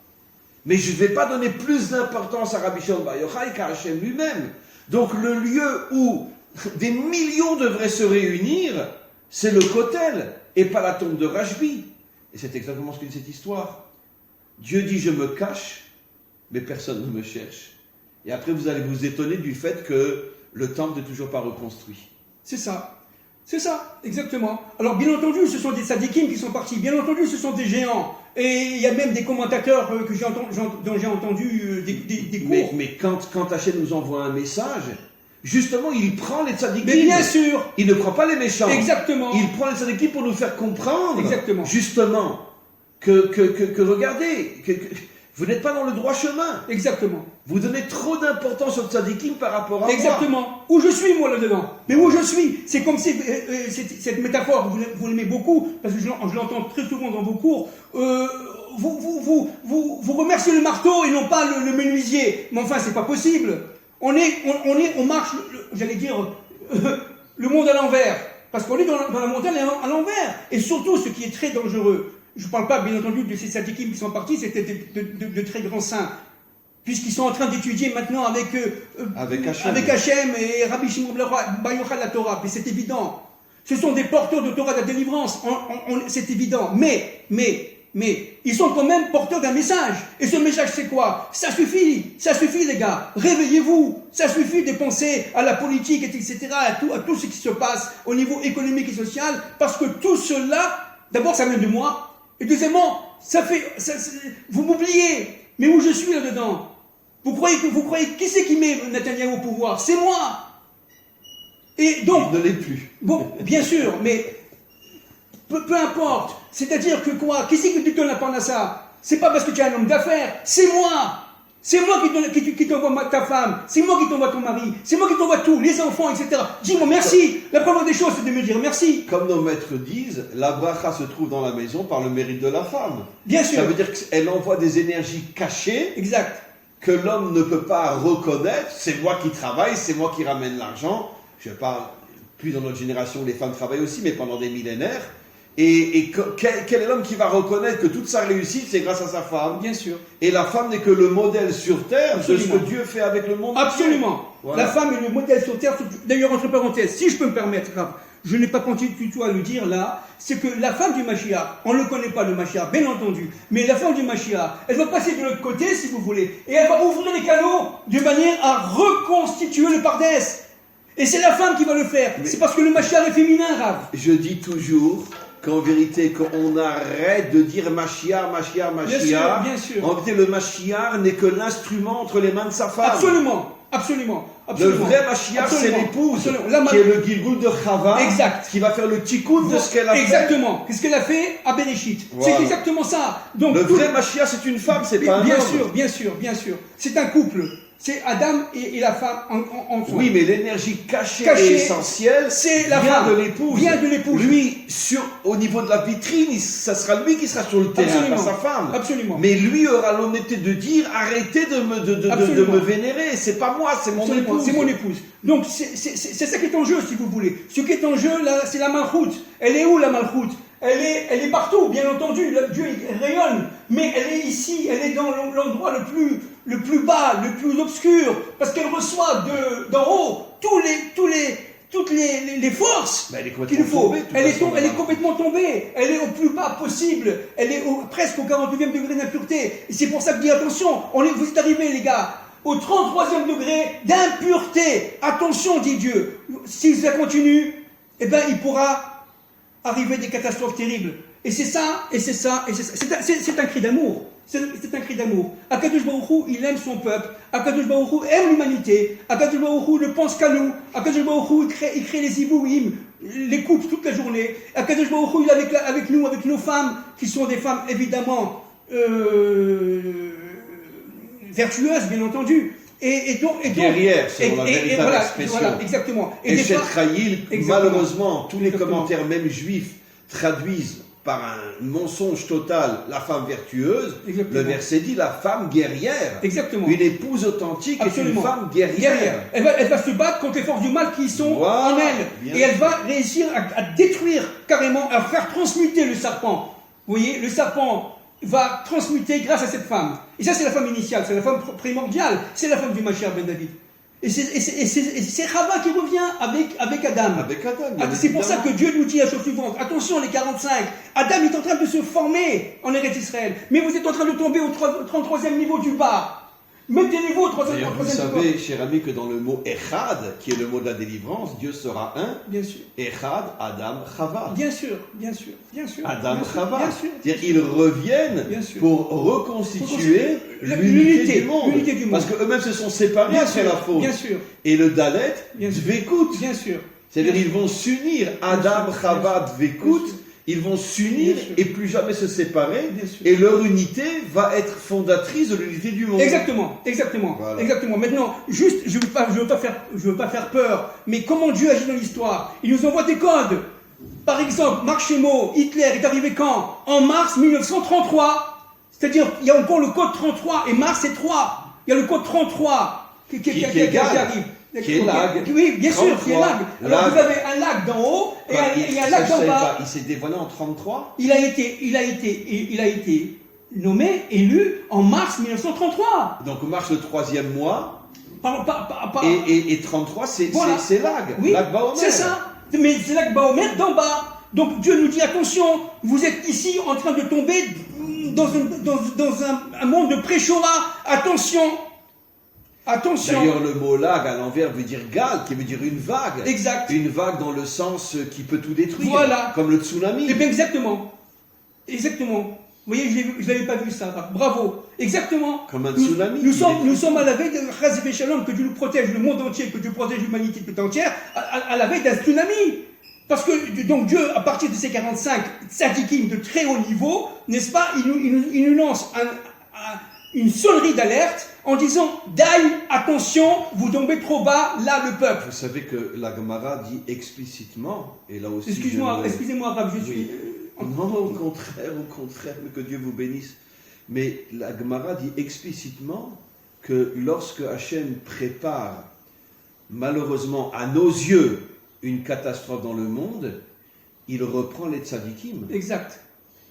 Mais je ne vais pas donner plus d'importance à Rabbi Shimon Bar Yochai qu'à Hachem lui-même. Donc le lieu où des millions devraient se réunir, c'est le Kotel, et pas la tombe de Rashbi. Et c'est exactement ce que dit cette histoire. Dieu dit, je me cache, mais personne ne me cherche. Et après, vous allez vous étonner du fait que le temple n'est toujours pas reconstruit. C'est ça, exactement. Alors, bien entendu, ce sont des tzadikim qui sont partis. Bien entendu, ce sont des géants. Et il y a même des commentateurs dont j'ai entendu des cours. Mais quand Hachem nous envoie un message, justement, il prend les tzadikim. Mais bien sûr. Il ne prend pas les méchants. Exactement. Il prend les tzadikim pour nous faire comprendre. Exactement. Justement, que regardez, vous n'êtes pas dans le droit chemin. Exactement. Vous donnez trop d'importance aux tzadikim par rapport à Exactement. moi. Où je suis, moi, là-dedans. Mais où je suis, c'est comme si, cette métaphore, vous l'aimez beaucoup, parce que je l'entends très souvent dans vos cours, vous remerciez le marteau et non pas le menuisier. Mais enfin, c'est pas possible. On marche, j'allais dire, le monde à l'envers. Parce qu'on est dans la montagne à l'envers. Et surtout, ce qui est très dangereux, je ne parle pas, bien entendu, de ces tzadikim qui sont partis, c'était de très grands saints. Puisqu'ils sont en train d'étudier maintenant avec Hachem et Rabbi Shimon Bar Yochai la Torah. Mais c'est évident. Ce sont des porteurs de Torah de la délivrance. C'est évident. Mais, ils sont quand même porteurs d'un message. Et ce message, c'est quoi? Ça suffit, les gars. Réveillez-vous. Ça suffit de penser à la politique, etc., à tout ce qui se passe au niveau économique et social. Parce que tout cela, d'abord, ça vient de moi. Et deuxièmement, vous m'oubliez. Mais où je suis là-dedans? Vous croyez qui c'est qui met Netanyahou au pouvoir? C'est moi. Et donc, il ne l'est plus. Bon, bien sûr, mais peu importe. C'est-à-dire que quoi? Qui c'est qui te donne la parnassa? C'est pas parce que tu es un homme d'affaires, c'est moi. C'est moi qui t'envoie ta femme, c'est moi qui t'envoie ton mari, c'est moi qui t'envoie tout, les enfants, etc. Dis-moi merci. La première des choses, c'est de me dire merci. Comme nos maîtres disent, la bracha se trouve dans la maison par le mérite de la femme. Bien sûr. Ça veut dire qu'elle envoie des énergies cachées. Exact. Que l'homme ne peut pas reconnaître. C'est moi qui travaille, c'est moi qui ramène l'argent. Je parle plus dans notre génération, les femmes travaillent aussi, mais pendant des millénaires. Et quel est l'homme qui va reconnaître que toute sa réussite, c'est grâce à sa femme? Bien sûr. Et la femme n'est que le modèle sur terre Absolument. de ce que Dieu fait avec le monde. Absolument. Voilà. La femme est le modèle sur terre. D'ailleurs, entre parenthèses, si je peux me permettre, je n'ai pas continué du tout à le dire là, c'est que la femme du Mashiach, on ne le connaît pas le Mashiach, bien entendu, mais la femme du Mashiach, elle va passer de l'autre côté, si vous voulez, et elle va ouvrir les canaux de manière à reconstituer le pardès. Et c'est la femme qui va le faire. C'est parce que le Mashiach est féminin, Rav. Je dis toujours qu'en vérité, qu'on arrête de dire Mashiach, Mashiach, Mashiach. Bien sûr. En vérité, le Mashiach n'est que l'instrument entre les mains de sa femme. Absolument. Absolument. Absolument. Le vrai Mashiach, c'est l'épouse, qui est le Gilgul de Chava, exact. Qui va faire le tikkun de ce qu'elle a fait. Exactement. Qu'est-ce qu'elle a fait à Bereshit. Voilà. C'est exactement ça. Donc, le vrai Mashiach, c'est une femme, c'est pas un homme. Bien sûr. C'est un couple. C'est Adam et la femme ensemble. Oui, mais l'énergie cachée et essentielle, c'est la vient femme. de l'épouse. Vient de l'épouse. Lui, au niveau de la vitrine, ça sera lui qui sera sur le terrain, pas sa femme. Absolument. Mais lui aura l'honnêteté de dire, arrêtez de me vénérer. C'est pas moi, c'est mon épouse. C'est mon épouse. Donc c'est ça qui est en jeu, si vous voulez. Ce qui est en jeu, là, c'est la malchoute. Elle est où la malchoute? Elle est partout, bien entendu. Dieu rayonne, mais elle est ici. Elle est dans l'endroit le plus bas, le plus obscur, parce qu'elle reçoit d'en haut toutes les forces qu'il faut. Elle est complètement tombée. Elle est au plus bas possible. Elle est presque au 49e degré d'impureté. Et c'est pour ça que je dis attention. Vous êtes arrivés, les gars, au 33e degré d'impureté. Attention, dit Dieu. Si ça continue, eh ben, il pourra arriver des catastrophes terribles. Et c'est ça. C'est un cri d'amour. C'est un cri d'amour. Akadosh Baruch Hu, il aime son peuple. Akadosh Baruch Hu aime l'humanité. Akadosh Baruch Hu ne pense qu'à nous. Akadosh Baruch Hu, il crée les ibouim, les couples toute la journée. Akadosh Baruch Hu, il est avec nous, avec nos femmes, qui sont des femmes évidemment vertueuses, bien entendu. Et guerrière, selon la véritable expression. Voilà, exactement. Et chez Traïl, malheureusement, tous les commentaires, même juifs, traduisent par un mensonge total la femme vertueuse. Exactement. Le verset dit la femme guerrière. Exactement. Une épouse authentique est une femme guerrière. Elle va se battre contre les forces du mal qui sont en elle. Et elle va réussir à détruire carrément, à faire transmuter le serpent. Vous voyez, le serpent va transmuter grâce à cette femme. Et ça, c'est la femme initiale, c'est la femme primordiale, c'est la femme du Mashiach ben David. Et c'est Chava qui revient avec Adam. C'est pour ça que Dieu nous dit la chose suivante. Attention, les 45. Adam est en train de se former en Eretz Israël. Mais vous êtes en train de tomber au 33e niveau du bas. Mettez-les-vous au 33e niveau. Vous savez, cher ami, que dans le mot Echad, qui est le mot de la délivrance, Dieu sera un. Bien sûr. Echad, Adam, Chava. Bien sûr. Adam, Chava. C'est-à-dire, ils reviennent pour reconstituer l'unité du monde. Parce qu'eux-mêmes se sont séparés après la faute. Bien sûr. Et le Dalet, Dvekut. Bien sûr. C'est-à-dire, ils vont s'unir. Adam, Chava, Dvekut. Ils vont s'unir et plus jamais se séparer. Et leur unité va être fondatrice de l'unité du monde. Exactement. Voilà. Exactement. Maintenant, juste, je veux pas faire peur, mais comment Dieu agit dans l'histoire? Il nous envoie des codes. Par exemple, Marc Chemo, Hitler est arrivé quand? En mars 1933. C'est-à-dire, il y a encore le code 33 et mars c'est 3. Il y a le code 33 qui arrive. Qui est lag. Oui, bien sûr, qui est lag. Alors vous avez un lag d'en haut et un lag d'en bas. Il s'est dévoilé en 33. Il a été nommé, élu en mars 1933. Donc mars le 3e mois. Et 33, c'est lag. Oui, lag Baomer. C'est ça. Mais c'est lag Baomer d'en bas. Donc Dieu nous dit attention, vous êtes ici en train de tomber dans un monde de pré-Shoah. Attention. D'ailleurs, le mot lag à l'envers veut dire gal, qui veut dire une vague. Exact. Une vague dans le sens qui peut tout détruire. Voilà. Comme le tsunami. Eh bien, exactement. Vous voyez, je n'avais pas vu ça. Bravo. Exactement. Comme un tsunami. Nous sommes à la veille de Chazé Shalom, que Dieu nous protège, le monde entier, que Dieu protège l'humanité tout entière, à la veille d'un tsunami. Parce que donc Dieu, à partir de ces 45 tzadikim de très haut niveau, n'est-ce pas, il nous lance une sonnerie d'alerte en disant « Daï, attention, vous tombez trop bas, là le peuple ». Vous savez que la Gemara dit explicitement, et là aussi... Excusez-moi, Rav, je suis... Non, au contraire, mais que Dieu vous bénisse. Mais la Gemara dit explicitement que lorsque Hachem prépare, malheureusement à nos yeux, une catastrophe dans le monde, il reprend les tzadikim. Exact.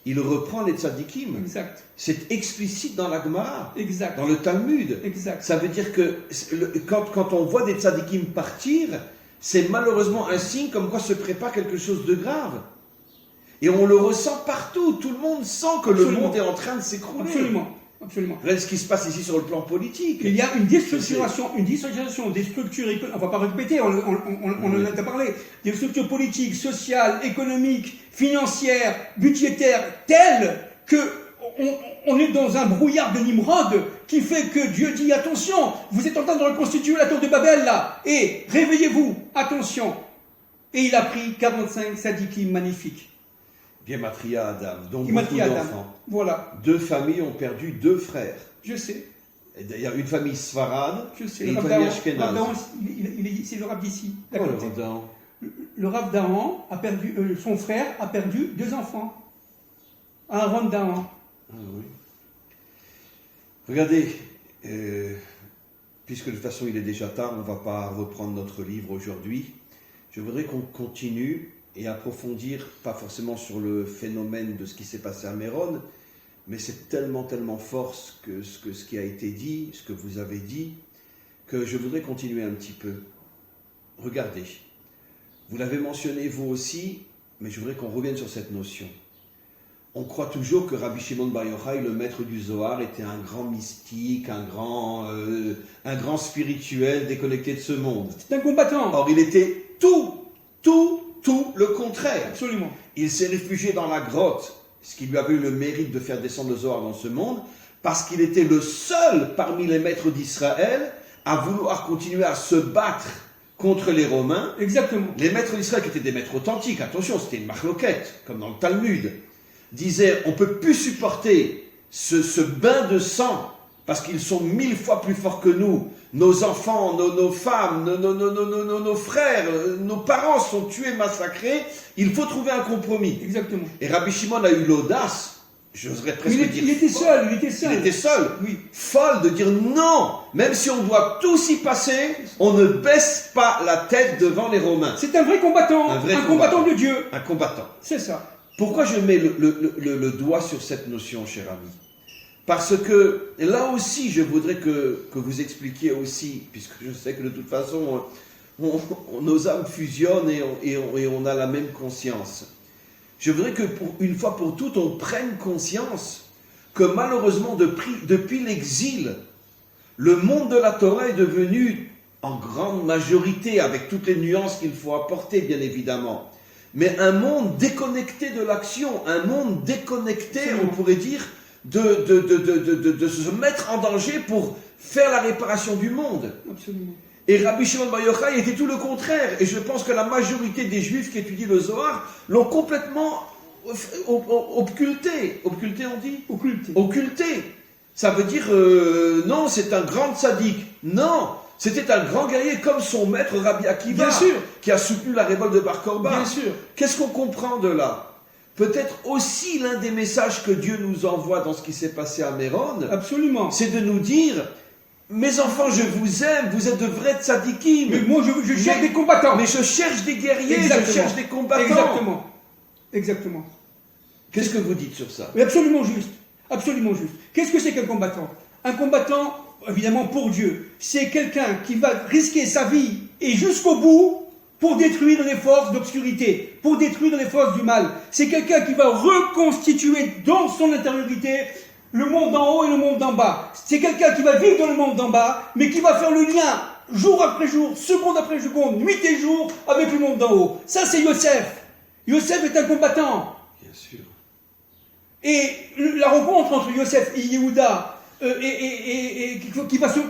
Il reprend les tzadikim. Exact. C'est explicite dans la Gemara, exact. Dans le Talmud. Exact. Ça veut dire que quand on voit des tzadikim partir, c'est malheureusement un signe comme quoi se prépare quelque chose de grave. Et on le ressent partout. Tout le monde sent que le monde est en train de s'écrouler. Absolument. Absolument. Regardez ce qui se passe ici sur le plan politique. Il y a une déstructuration des structures, on ne va pas répéter, on en a parlé, des structures politiques, sociales, économiques, financières, budgétaires, telles que on est dans un brouillard de Nimrod qui fait que Dieu dit attention, vous êtes en train de reconstituer la tour de Babel là, et réveillez-vous, attention. Et il a pris 45 tzadikim magnifiques. Gematria Adam, donc Gematria beaucoup Adam. d'enfants. Voilà. 2 familles ont perdu 2 frères. Je sais. Et d'ailleurs, une famille Sfarad Je et une famille Ashkenaz. C'est le Rav d'ici. Oh, le Rav d'Aran. Le Rav d'Aran a perdu, son frère a perdu 2 enfants. Aaron d'Aran. Ah oui. Regardez, puisque de toute façon il est déjà tard, on ne va pas reprendre notre livre aujourd'hui. Je voudrais qu'on continue et approfondir, pas forcément sur le phénomène de ce qui s'est passé à Méron, mais c'est tellement fort ce qui a été dit, ce que vous avez dit, que je voudrais continuer un petit peu. Regardez, vous l'avez mentionné vous aussi, mais je voudrais qu'on revienne sur cette notion. On croit toujours que Rabbi Shimon Bar Yochai, le maître du Zohar, était un grand mystique, un grand spirituel déconnecté de ce monde. C'est un combattant. Or, il était tout le contraire. Absolument. Il s'est réfugié dans la grotte, ce qui lui avait eu le mérite de faire descendre le Zohar dans ce monde, parce qu'il était le seul parmi les maîtres d'Israël à vouloir continuer à se battre contre les Romains. Exactement. Les maîtres d'Israël, qui étaient des maîtres authentiques, attention, c'était une marloquette, comme dans le Talmud, disaient on ne peut plus supporter ce bain de sang, parce qu'ils sont 1000 fois plus forts que nous. Nos enfants, nos femmes, nos frères, nos parents sont tués, massacrés. Il faut trouver un compromis. Exactement. Et Rabbi Shimon a eu l'audace, j'oserais presque dire... Il était seul. Il était seul. Oui. Folle de dire non, même si on doit tous y passer, on ne baisse pas la tête devant les Romains. C'est un vrai combattant. Un combattant de Dieu. Un combattant. C'est ça. Pourquoi je mets le doigt sur cette notion, cher ami ? Parce que là aussi, je voudrais que vous expliquiez aussi, puisque je sais que de toute façon, nos âmes fusionnent et on a la même conscience. Je voudrais que une fois pour toutes, on prenne conscience que malheureusement, depuis l'exil, le monde de la Torah est devenu, en grande majorité, avec toutes les nuances qu'il faut apporter, bien évidemment, mais un monde déconnecté de l'action, un monde déconnecté, on pourrait dire, de se mettre en danger pour faire la réparation du monde. Absolument. Et Rabbi Shimon Bar Yochai était tout le contraire. Et je pense que la majorité des Juifs qui étudient le Zohar l'ont complètement occulté. Occulté, on dit ? Occulté. Ça veut dire, non, c'est un grand tzaddik. Non, c'était un grand guerrier comme son maître Rabbi Akiva. Bien sûr. Qui a soutenu la révolte de Bar Korba. Bien sûr. Qu'est-ce qu'on comprend de là ? Peut-être aussi l'un des messages que Dieu nous envoie dans ce qui s'est passé à Méron. Absolument. C'est de nous dire, mes enfants, je vous aime, vous êtes de vrais tzadikim. Mais moi, je cherche des combattants. Mais je cherche des guerriers, Exactement. je cherche des combattants. Exactement. Qu'est-ce que vous dites sur ça ? Mais absolument juste. Absolument juste. Qu'est-ce que c'est qu'un combattant ? Un combattant, évidemment, pour Dieu, c'est quelqu'un qui va risquer sa vie et jusqu'au bout pour détruire les forces d'obscurité, pour détruire les forces du mal. C'est quelqu'un qui va reconstituer dans son intériorité le monde d'en haut et le monde d'en bas. C'est quelqu'un qui va vivre dans le monde d'en bas, mais qui va faire le lien jour après jour, seconde après seconde, nuit et jour avec le monde d'en haut. Ça, c'est Yosef. Yosef est un combattant. Bien sûr. Et la rencontre entre Yosef et Yehuda,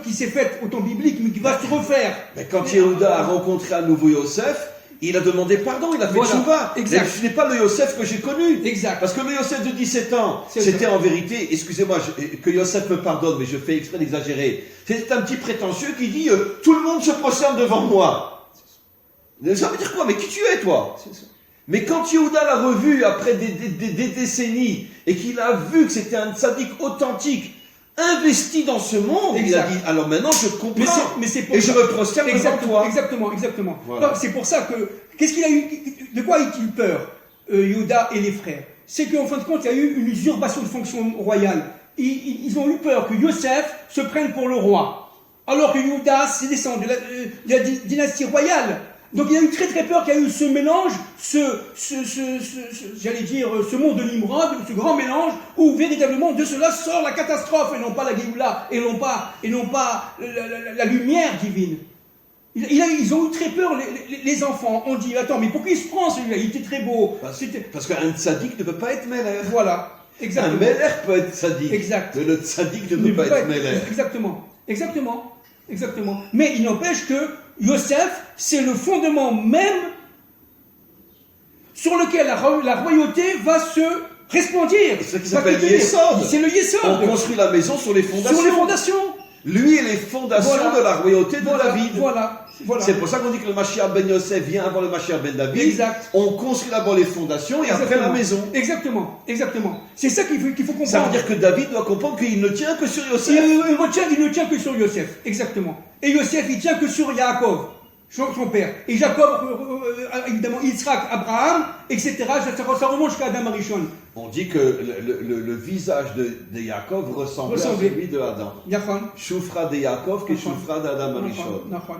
qui s'est faite au temps biblique, mais qui va se refaire. Mais quand Yehuda a rencontré à nouveau Yosef, il a demandé pardon, il a fait Voilà, tchouva. exact. Mais ce n'est pas le Yosef que j'ai connu. Exact. Parce que le Yosef de 17 ans, C'est c'était ça. en vérité, excusez-moi, que Yosef me pardonne, mais je fais exprès d'exagérer. C'était un petit prétentieux qui dit tout le monde se prosterne devant moi. Ça veut dire quoi? Mais qui tu es, toi? C'est ça. Mais quand Yehuda l'a revu après des décennies et qu'il a vu que c'était un tzaddik authentique, investi dans ce monde, il a Exact. dit alors maintenant je comprends Mais c'est pour et ça. je me prosterne devant Exactement, toi. exactement. Voilà. Non, c'est pour ça que, qu'est-ce qu'il a eu, de quoi a-t-il peur, Yehuda et les frères? C'est qu'en fin de compte, il y a eu une usurpation de fonction royale. Ils ont eu peur que Yosef se prenne pour le roi. Alors que Yehuda, c'est descendu de la dynastie royale. Donc il a eu très très peur qu'il y ait eu ce mélange, j'allais dire, ce monde de Nimrod, ce grand mélange, où véritablement de cela sort la catastrophe, et non pas la Géoula, et non pas la lumière divine. Ils ont eu très peur, les enfants. On dit, attends, mais pourquoi il se prend celui-là? Il était très beau. Parce qu'un tzaddik ne peut pas être mêleur. Voilà, exactement. Un mêleur peut être tzaddik. Exact. Mais le tzaddik ne peut pas être mêleur. Exactement. Mais il n'empêche que Yosef, c'est le fondement même sur lequel la royauté va se resplendir. C'est ce qui s'appelle Yesod. C'est le Yesod. On construit la maison sur les fondations. Sur les fondations. Lui est les fondations Voilà. de la royauté de David. Voilà. C'est pour ça qu'on dit que le Mashiach ben Yosef vient avant le Mashiach ben David. Exact. On construit d'abord les fondations et après la maison. Exactement. C'est ça qu'il faut comprendre. Ça veut dire que David doit comprendre qu'il ne tient que sur Yosef. Il ne tient que sur Yosef. Exactement. Et Yosef, il tient que sur Yaakov, son père. Et Jacob, évidemment, Yitzhak, Abraham, etc. Ça remonte jusqu'à Adam Arishon. On dit que le visage de Yaakov ressemblait à celui de Adam. Yachon. Choufra de Yaakov que Choufra d'Adam Arishon. Nachon.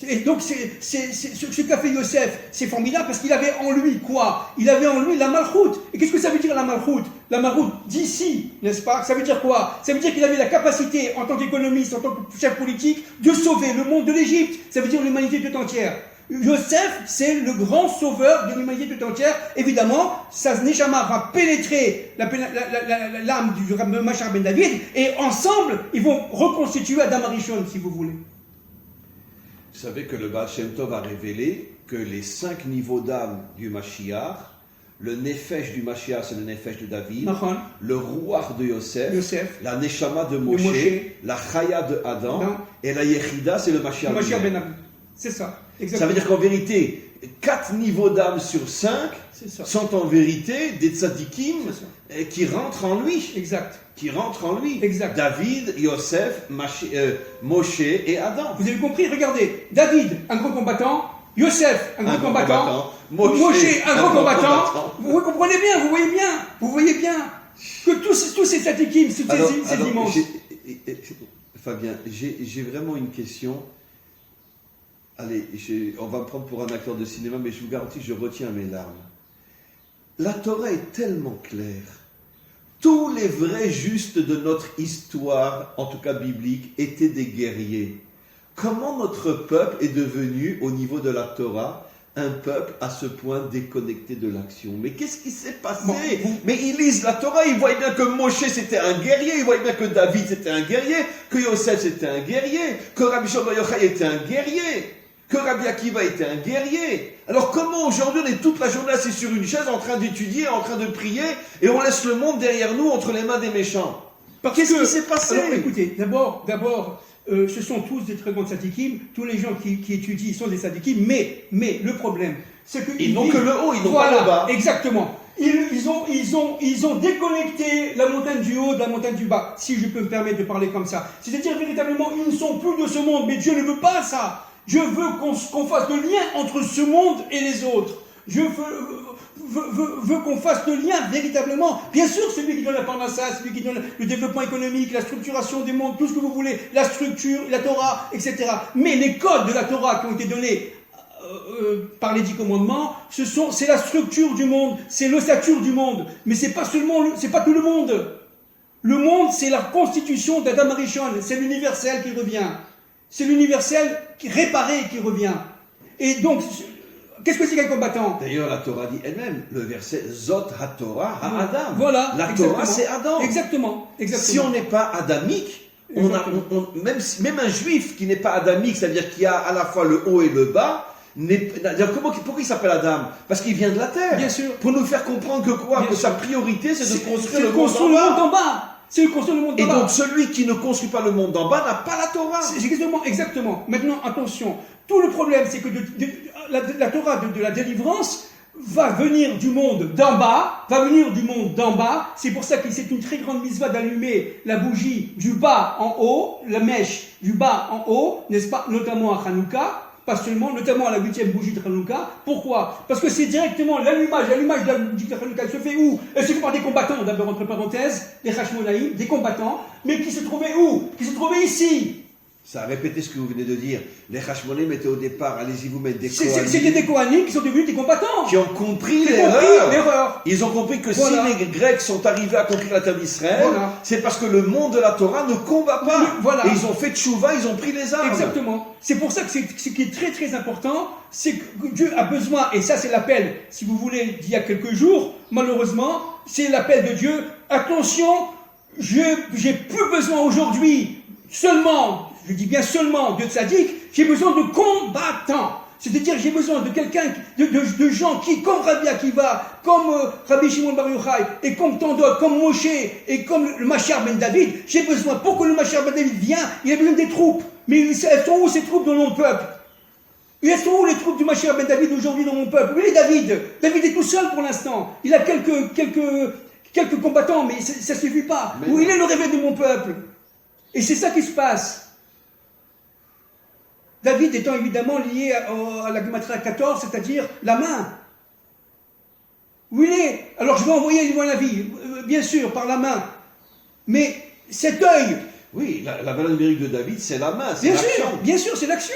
Et donc, ce qu'a fait Yosef, c'est formidable parce qu'il avait en lui quoi? Il avait en lui la malchoute. Et qu'est-ce que ça veut dire la malchoute? La malchoute d'ici, n'est-ce pas? Ça veut dire quoi? Ça veut dire qu'il avait la capacité, en tant qu'économiste, en tant que chef politique, de sauver le monde de l'Égypte. Ça veut dire l'humanité toute entière. Yosef, c'est le grand sauveur de l'humanité toute entière. Évidemment, sa neshama va pénétrer l'âme du Mashiach ben David, et ensemble, ils vont reconstituer Adam Arishon, si vous voulez. Vous savez que le Baal Shem Tov a révélé que les 5 niveaux d'âme du Mashiach, le Nefesh du Mashiach, c'est le Nefesh de David, Nachon. le Ruach de Yosef, la Neshama de Moshe, la Chaya de Adam, et la Yechida, c'est le Mashiach. Le Mashiach ben David. C'est ça. Exactement. Ça veut dire qu'en vérité, 4 niveaux d'âme sur 5 sont en vérité des tzadikim qui rentrent en lui. Exact. Qui rentrent en lui. Exact. David, Yosef, Moshe et Adam. Vous avez compris? Regardez. David, un grand combattant. Yosef, un grand combattant. Moshe, un grand combattant. Vous comprenez bien, vous voyez bien que tous ces tzadikim, ces immenses. Fabien, j'ai vraiment une question. Allez, on va me prendre pour un acteur de cinéma, mais je vous garantis, je retiens mes larmes. La Torah est tellement claire. Tous les vrais justes de notre histoire, en tout cas biblique, étaient des guerriers. Comment notre peuple est devenu, au niveau de la Torah, un peuple à ce point déconnecté de l'action? Mais qu'est-ce qui s'est passé? Mais ils lisent la Torah, ils voient bien que Moshe c'était un guerrier, ils voient bien que David c'était un guerrier, que Yosef c'était un guerrier, que Rabbi Shimon bar Yochai était un guerrier, que Rabbi Akiva était un guerrier. Alors comment aujourd'hui on est toute la journée assis sur une chaise en train d'étudier, en train de prier, et on laisse le monde derrière nous entre les mains des méchants? Qu'est-ce qui s'est passé? Alors, écoutez, d'abord, ce sont tous des très grands tzadikim, tous les gens qui étudient sont des tzadikim, mais le problème, c'est qu'ils n'ont que le haut, ils n'ont pas le bas. Exactement. Ils ont déconnecté la montagne du haut de la montagne du bas, si je peux me permettre de parler comme ça. C'est-à-dire véritablement, ils ne sont plus de ce monde, mais Dieu ne veut pas ça. Dieu veut qu'on fasse le lien entre ce monde et les autres. Dieu veut qu'on fasse le lien véritablement. Bien sûr, celui qui donne la parnassa, celui qui donne le développement économique, la structuration des mondes, tout ce que vous voulez, la structure, la Torah, etc. Mais les codes de la Torah qui ont été donnés par les 10 commandements, c'est la structure du monde, c'est l'ossature du monde. Mais c'est pas tout le monde. Le monde, c'est la constitution d'Adam Arishon, c'est l'universel qui revient. C'est l'universel réparé qui revient. Et donc, qu'est-ce que c'est qu'un combattant? D'ailleurs, la Torah dit elle-même, le verset Zot HaTorah HaAdam. Voilà. La Torah, c'est Adam. Exactement. Si on n'est pas adamique, même un juif qui n'est pas adamique, c'est-à-dire qui a à la fois le haut et le bas, Pourquoi il s'appelle Adam? Parce qu'il vient de la terre. Bien sûr. Pour nous faire comprendre que quoi? Bien Que sûr. sa priorité, c'est de construire C'est le de monde construire d'en le monde bas. d'en bas. C'est de construire le monde Et d'en bas. donc celui qui ne construit pas le monde d'en bas n'a pas la Torah. C'est exactement. Maintenant, attention. Tout le problème, c'est que la Torah de la délivrance va venir du monde d'en bas, C'est pour ça que c'est une très grande mitzvah d'allumer la bougie du bas en haut, la mèche du bas en haut, n'est-ce pas, notamment à Hanouka, pas seulement, notamment à la 8e bougie de Hanouka. Pourquoi? Parce que c'est directement l'allumage de la bougie de Hanouka. Elle se fait où? Elle se fait par des combattants, d'abord entre parenthèses, des Hashmonaïm, des combattants, mais qui se trouvaient où? Qui se trouvaient ici. Ça a répété ce que vous venez de dire. Les Hashmonaïm étaient au départ, allez-y vous mettre des Kohanim. C'était des Kohanim qui sont devenus des combattants. Qui ont compris l'erreur. Ils ont compris que Voilà. si les Grecs sont arrivés à conquérir la terre d'Israël, Voilà. c'est parce que le monde de la Torah ne combat pas. Voilà. Et ils ont fait tchouva, ils ont pris les armes. Exactement. C'est pour ça que ce qui est très très important, c'est que Dieu a besoin, et ça c'est l'appel, si vous voulez, d'il y a quelques jours, malheureusement, c'est l'appel de Dieu. Attention, j'ai plus besoin aujourd'hui seulement, je dis bien seulement, de tzaddik, j'ai besoin de combattants. C'est-à-dire, j'ai besoin de quelqu'un, de gens qui, comme Rabbi Akiva, comme Rabbi Shimon Bar Yochai, et comme tant d'autres, comme Moshe, et comme le Mashiach ben David, j'ai besoin, pour que le Mashiach ben David vienne, il a besoin des troupes. Mais elles sont où ces troupes dans mon peuple? Elles sont où les troupes du Mashiach ben David aujourd'hui dans mon peuple? Où est David? David est tout seul pour l'instant. Il a quelques combattants, mais ça ne suffit pas. Où il est le réveil de mon peuple? Et c'est ça qui se passe. David étant évidemment lié à la Gematria 14, c'est-à-dire la main. Où il est? Alors je vais envoyer la vie, bien sûr, par la main. Mais cet œil... Oui, la valeur numérique de David, c'est la main, c'est Bien l'action. sûr, bien sûr, c'est l'action.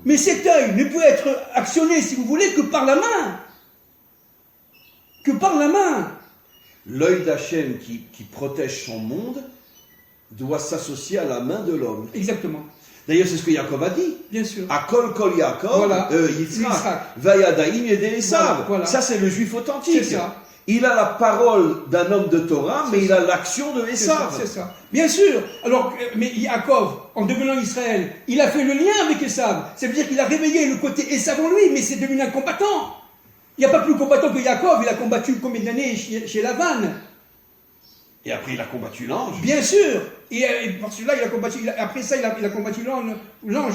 Mais cet œil ne peut être actionné, si vous voulez, que par la main. Que par la main. L'œil d'Hachem qui protège son monde doit s'associer à la main de l'homme. Exactement. D'ailleurs, c'est ce que Yaakov a dit. Bien sûr. Akol kol Yaakov, Voilà. Yitzhak, Vayadaim yedei Esav. Voilà. Ça, c'est le juif authentique. C'est ça. Il a la parole d'un homme de Torah, mais il a l'action de Esav. C'est ça. Bien sûr. Alors, mais Yaakov, en devenant Israël, il a fait le lien avec Esav. Ça veut dire qu'il a réveillé le côté Esav en lui, mais c'est devenu un combattant. Il n'y a pas plus combattant que Yaakov. Il a combattu combien d'années chez Lavan? Et après, il a combattu l'ange. Bien sûr. Et par cela, après ça, il a combattu l'ange.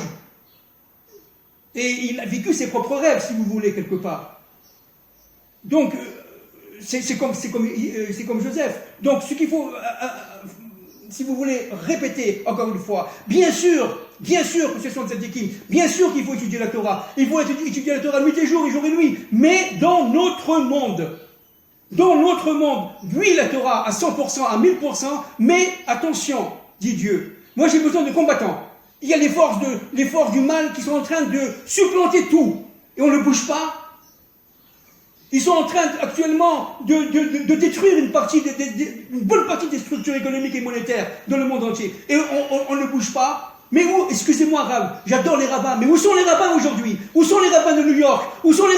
Et il a vécu ses propres rêves, si vous voulez, quelque part. Donc, c'est comme Joseph. Donc, ce qu'il faut, si vous voulez, répéter encore une fois, bien sûr que ce sont des tzadikim, bien sûr qu'il faut étudier la Torah. Il faut étudier la Torah nuit et jour et nuit. Mais dans notre monde, oui, la Torah à 100%, à 1000%, mais attention, dit Dieu, moi j'ai besoin de combattants. Il y a les forces du mal qui sont en train de supplanter tout, et on ne bouge pas. Ils sont en train actuellement de détruire une bonne partie des structures économiques et monétaires dans le monde entier, et on ne bouge pas. Mais où, excusez-moi Rav, j'adore les rabbins, mais où sont les rabbins aujourd'hui? Où sont les rabbins de New York? Où sont les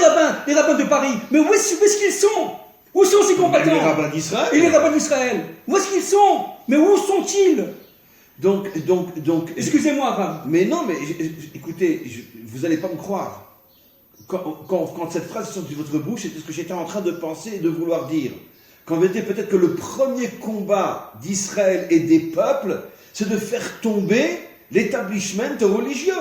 rabbins de Paris? Mais où est-ce qu'ils sont? Où sont ces combattants? Les rabbins d'Israël. Et les rabbins d'Israël. Où est-ce qu'ils sont? Mais où sont-ils? Donc. Excusez-moi, Rav. Mais non, mais écoutez, vous n'allez pas me croire. Quand cette phrase est sortie de votre bouche, c'était ce que j'étais en train de penser et de vouloir dire. Qu'en vérité, peut-être que le premier combat d'Israël et des peuples, c'est de faire tomber l'établissement religieux,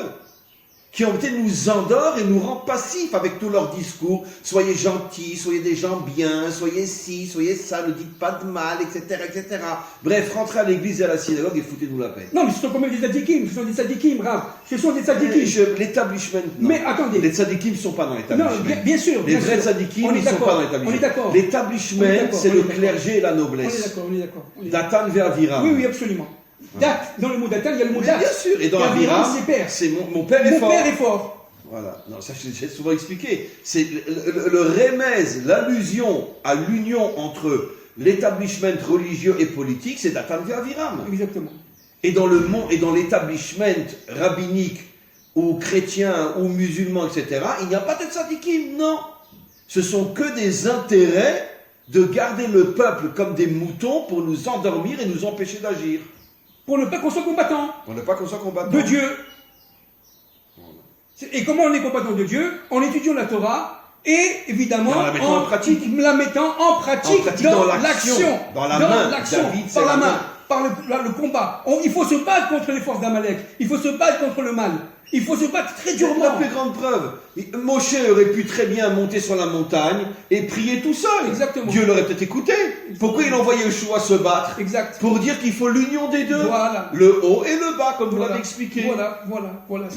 qui ont été nous endort et nous rend passifs avec tous leurs discours. Soyez gentils, soyez des gens bien, soyez ci, soyez ça, ne dites pas de mal, etc., etc. Bref, rentrez à l'église et à la synagogue et foutez-nous la paix. Non, mais ce sont quand même des tzadikim, Rav. Ce sont des tzadikim. L'établissement, non. Mais attendez. Les tzadikim ne sont pas dans l'établissement. Non, bien sûr. Les vrais tzadikim ne sont pas dans l'établissement. On est d'accord. L'établissement, c'est le clergé et la noblesse. On est d'accord. Datan ve'aviram. Oui, absolument. Dat, dans le mot Datan, il y a le mot Dat. Bien sûr, et dans Aviram, c'est mon père est fort. Mon père est fort. Voilà, non, ça j'ai souvent expliqué. C'est le remèze, l'allusion à l'union entre l'établissement religieux et politique, c'est Datan ve'aviram. Exactement. Et dans le monde, et dans l'établissement rabbinique, ou chrétien, ou musulman, etc., il n'y a pas de tzadikim, non. Ce sont que des intérêts de garder le peuple comme des moutons pour nous endormir et nous empêcher d'agir. Pour ne pas qu'on soit combattant. Pour ne pas qu'on soit combattant. De Dieu. Et comment on est combattant de Dieu? En étudiant la Torah et évidemment en la mettant en pratique. La mettant en pratique dans l'action, dans la main. David, par la main, par le combat. Il faut se battre contre les forces d'Amalek. Il faut se battre contre le mal. Il faut se battre très durement. La plus grande preuve. Moshe aurait pu très bien monter sur la montagne et prier tout seul. Exactement. Dieu l'aurait peut-être écouté. Pourquoi il envoyait Yoshua se battre? Exact. Pour dire qu'il faut l'union des deux. Voilà. Le haut et le bas, comme vous l'avez expliqué. Voilà.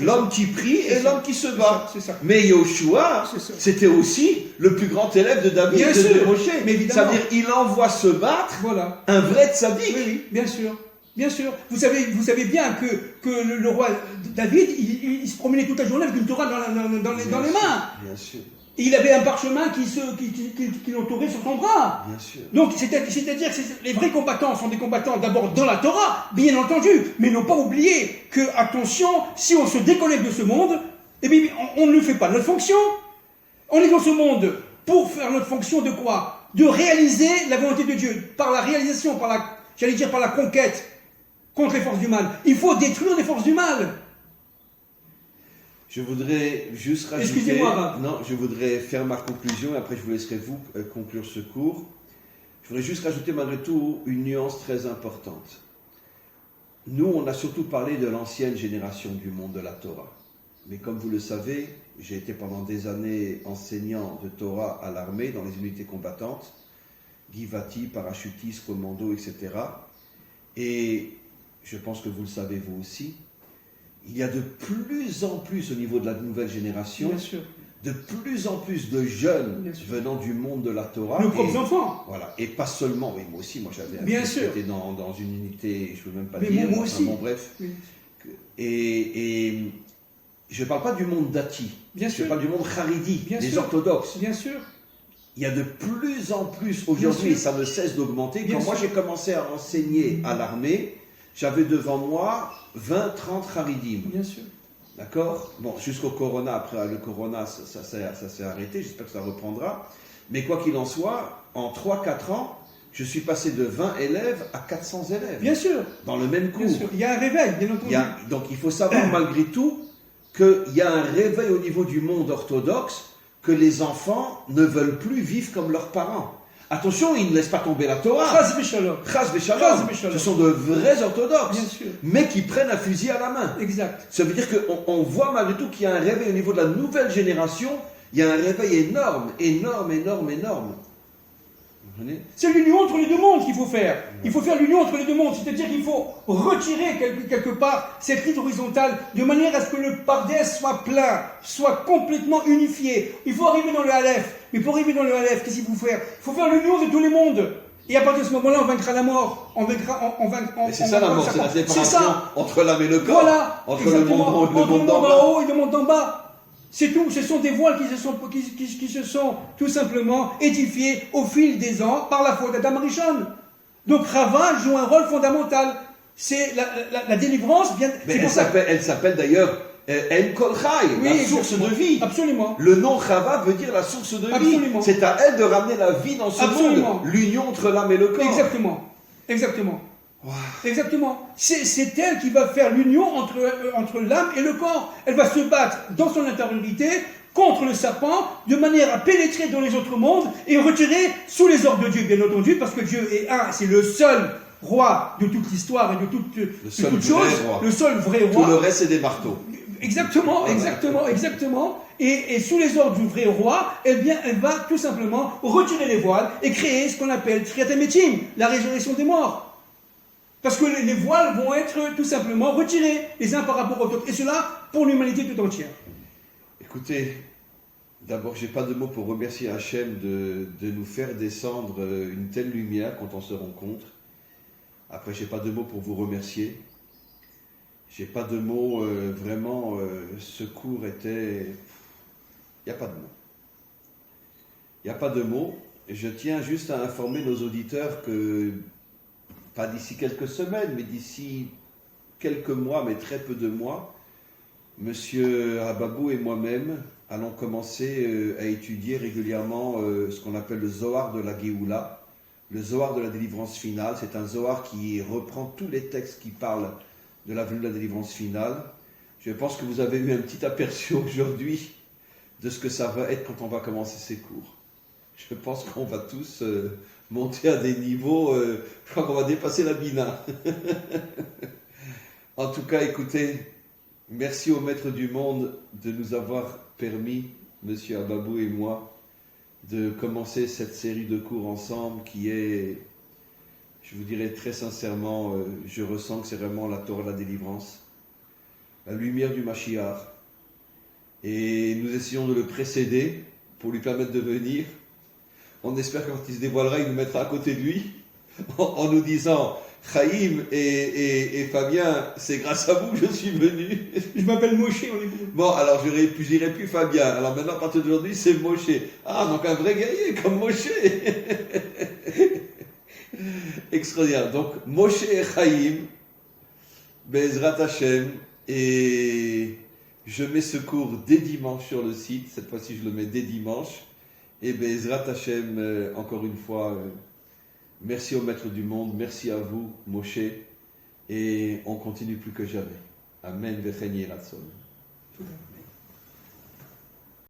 L'homme qui prie et l'homme qui se bat. C'est ça. Mais Yoshua, c'était aussi le plus grand élève de David bien et sûr, de Moshe. Mais évidemment. C'est-à-dire, il envoie se battre un vrai tzaddik. Oui, bien sûr. Bien sûr. Vous savez bien que le roi David, il se promenait toute la journée avec une Torah dans les mains. Bien sûr. Et il avait un parchemin qui l'entourait sur son bras. Bien sûr. Donc, c'est-à-dire que les vrais combattants sont des combattants d'abord dans la Torah, bien entendu, mais n'ont pas oublié que, attention, si on se déconnecte de ce monde, eh bien, on ne fait pas notre fonction. On est dans ce monde pour faire notre fonction de quoi? De réaliser la volonté de Dieu, par la réalisation, par la conquête contre les forces du mal. Il faut détruire les forces du mal. Je voudrais juste rajouter... Excusez-moi. Non, je voudrais faire ma conclusion et après je vous laisserai vous conclure ce cours. Je voudrais juste rajouter malgré tout une nuance très importante. Nous, on a surtout parlé de l'ancienne génération du monde de la Torah. Mais comme vous le savez, j'ai été pendant des années enseignant de Torah à l'armée, dans les unités combattantes, Givati, parachutiste, commando, etc. Et je pense que vous le savez vous aussi, il y a de plus en plus au niveau de la nouvelle génération, bien sûr, de plus en plus de jeunes venant du monde de la Torah. Nos propres enfants. Voilà, et pas seulement, oui, moi aussi, moi j'avais bien un sûr. qui était dans une unité, je ne peux même pas mais dire, moi aussi. Bon, bref. Oui. Et je ne parle pas du monde dati, je parle du monde haridi, des orthodoxes. Bien sûr. Il y a de plus en plus aujourd'hui, et ça ne cesse d'augmenter. Quand moi j'ai commencé à enseigner à l'armée, j'avais devant moi 20-30 haridim. Bien sûr. D'accord? Bon, jusqu'au corona, après le corona, ça s'est arrêté, j'espère que ça reprendra. Mais quoi qu'il en soit, en 3-4 ans, je suis passé de 20 élèves à 400 élèves. Bien sûr. Dans le même cours. Bien sûr. Il y a un réveil, bien entendu. Donc il faut savoir malgré tout qu'il y a un réveil au niveau du monde orthodoxe, que les enfants ne veulent plus vivre comme leurs parents. Attention, ils ne laissent pas tomber la Torah. Chas v'shalom. Ce sont de vrais orthodoxes, bien sûr, mais qui prennent un fusil à la main. Exact. Ça veut dire qu'on voit malgré tout qu'il y a un réveil au niveau de la nouvelle génération. Il y a un réveil énorme. C'est l'union entre les deux mondes qu'il faut faire. Il faut faire l'union entre les deux mondes, c'est-à-dire qu'il faut retirer quelque part cette ligne horizontale de manière à ce que le Pardes soit plein, soit complètement unifié. Il faut arriver dans le Aleph. Mais pour arriver dans le Aleph, qu'est-ce qu'il faut faire? Il faut faire l'union de tous les mondes. Et à partir de ce moment-là, on vaincra la mort. C'est ça la mort, c'est la séparation entre l'âme et le corps. Voilà, entre le monde d'en haut et le monde d'en bas. C'est tout, ce sont des voiles qui se sont tout simplement édifiés au fil des ans par la faute d'Adam Rishon. Donc Rava joue un rôle fondamental. C'est la délivrance. Mais elle s'appelle d'ailleurs En Kol Chai, la source de vie. Absolument. Le nom Rava veut dire la source de vie. C'est à elle de ramener la vie dans ce monde. L'union entre l'âme et le corps. Exactement. Wow. Exactement. C'est elle qui va faire l'union entre l'âme et le corps. Elle va se battre dans son intériorité contre le serpent de manière à pénétrer dans les autres mondes et retirer sous les ordres de Dieu, bien entendu, parce que Dieu est un, c'est le seul roi de toute l'histoire et de toute chose, le seul vrai roi. Tout le reste, c'est des marteaux. Exactement. Et sous les ordres du vrai roi, elle va tout simplement retirer les voiles et créer ce qu'on appelle Triat Hametim, la résurrection des morts. Parce que les voiles vont être tout simplement retirés les uns par rapport aux autres. Et cela pour l'humanité tout entière. Écoutez, d'abord, je n'ai pas de mots pour remercier Hachem de nous faire descendre une telle lumière quand on se rencontre. Après, je n'ai pas de mots pour vous remercier. Je n'ai pas de mots, vraiment, ce cours était... Il n'y a pas de mots. Il n'y a pas de mots. Je tiens juste à informer nos auditeurs que... pas d'ici quelques semaines, mais d'ici quelques mois, mais très peu de mois, Monsieur Ababou et moi-même allons commencer à étudier régulièrement ce qu'on appelle le Zohar de la Géoula, le Zohar de la délivrance finale. C'est un Zohar qui reprend tous les textes qui parlent de la venue de la délivrance finale. Je pense que vous avez eu un petit aperçu aujourd'hui de ce que ça va être quand on va commencer ces cours. Je pense qu'on va tous monter à des niveaux, je crois qu'on va dépasser la Bina. En tout cas, écoutez, merci au Maître du Monde de nous avoir permis, Monsieur Ababou et moi, de commencer cette série de cours ensemble qui est, je vous dirais très sincèrement, je ressens que c'est vraiment la Torah, la délivrance, la lumière du Mashiach. Et nous essayons de le précéder pour lui permettre de venir. On espère que quand il se dévoilera, il nous mettra à côté de lui en nous disant « Chaim et Fabien, c'est grâce à vous que je suis venu. » Je m'appelle Moshe en hébreu. Bon, alors je dirai plus Fabien. Alors maintenant, à partir d'aujourd'hui, c'est Moshe. Ah, donc un vrai guerrier comme Moshe. Extraordinaire. Donc, Moshe et Chaim, Bezrat Hashem, et je mets ce cours dès dimanche sur le site. Cette fois-ci, je le mets dès dimanche. Et Bezrat Hashem, encore une fois, merci au Maître du Monde, merci à vous, Moshe, et on continue plus que jamais. Amen, Vechen Yiratzon. Tout à fait.